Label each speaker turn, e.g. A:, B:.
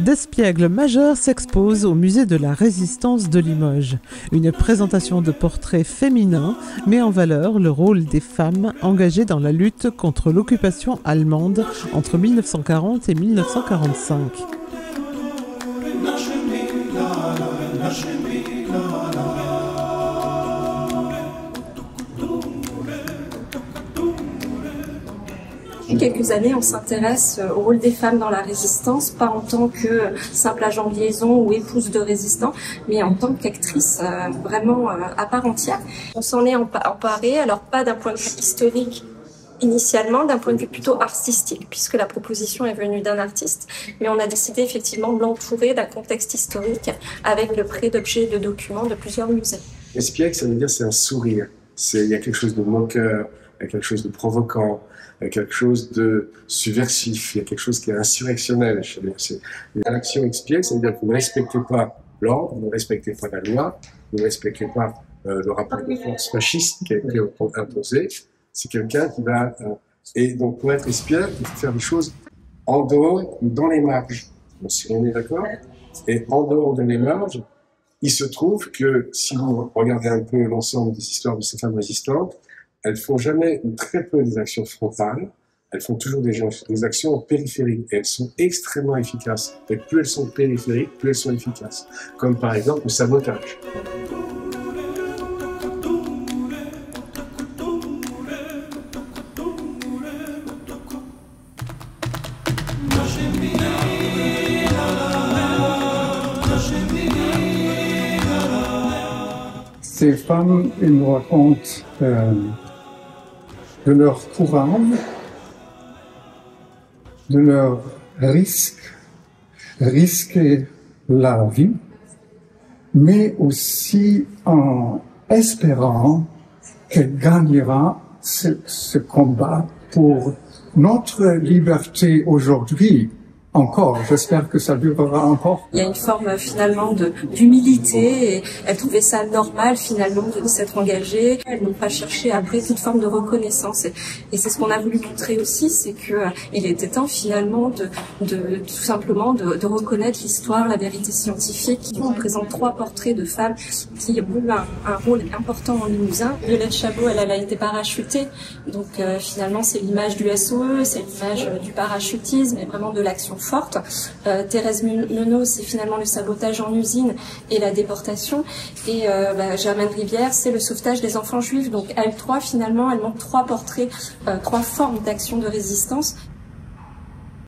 A: d'espiègle majeur s'expose au musée de la Résistance de Limoges. Une présentation de portraits féminins met en valeur le rôle des femmes engagées dans la lutte contre l'occupation allemande entre 1940 et 1945.
B: Depuis quelques années, on s'intéresse au rôle des femmes dans la résistance, pas en tant que simple agent de liaison ou épouse de résistants, mais en tant qu'actrice vraiment à part entière. On s'en est emparé, alors pas d'un point de vue historique initialement, d'un point de vue plutôt artistique, puisque la proposition est venue d'un artiste, mais on a décidé effectivement de l'entourer d'un contexte historique avec le prêt d'objets et de documents de plusieurs musées.
C: Espiègle, ça veut dire c'est un sourire. Il y a quelque chose de moqueur, il y a quelque chose de provoquant, il y a quelque chose de subversif, il y a quelque chose qui est insurrectionnel. L'action espiègle, ça veut dire que vous ne respectez pas l'ordre, vous ne respectez pas la loi, vous ne respectez pas le rapport de force fasciste qui a été imposé. C'est quelqu'un qui va... et donc pour être espiègle, il faut faire des choses en dehors ou dans les marges. Bon, si on est d'accord. Et en dehors de les marges, il se trouve que si vous regardez un peu l'ensemble des histoires de ces femmes résistantes, elles font jamais ou très peu des actions frontales, elles font toujours des actions périphériques et elles sont extrêmement efficaces. Et plus elles sont périphériques, plus elles sont efficaces. Comme par exemple le sabotage.
D: Ces femmes, ils nous racontent de leur courage, de leur risquer la vie, mais aussi en espérant qu'elle gagnera ce combat pour notre liberté aujourd'hui. Encore, j'espère que ça durera encore.
B: Il y a une forme finalement d'humilité et elles trouvaient ça normal finalement de s'être engagées. Elles n'ont pas cherché après toute forme de reconnaissance et c'est ce qu'on a voulu montrer aussi, c'est que il était temps finalement de tout simplement de reconnaître l'histoire, la vérité scientifique. On présente 3 portraits de femmes qui ont eu un rôle important en Limousin. Violette Chabot, elle a été parachutée, donc finalement c'est l'image du SOE, c'est l'image du parachutisme et vraiment de l'action forte. Thérèse Menot, c'est finalement le sabotage en usine et la déportation. Et Germaine Rivière, c'est le sauvetage des enfants juifs. Donc elles 3, finalement, elles montrent 3 portraits, 3 formes d'action de résistance.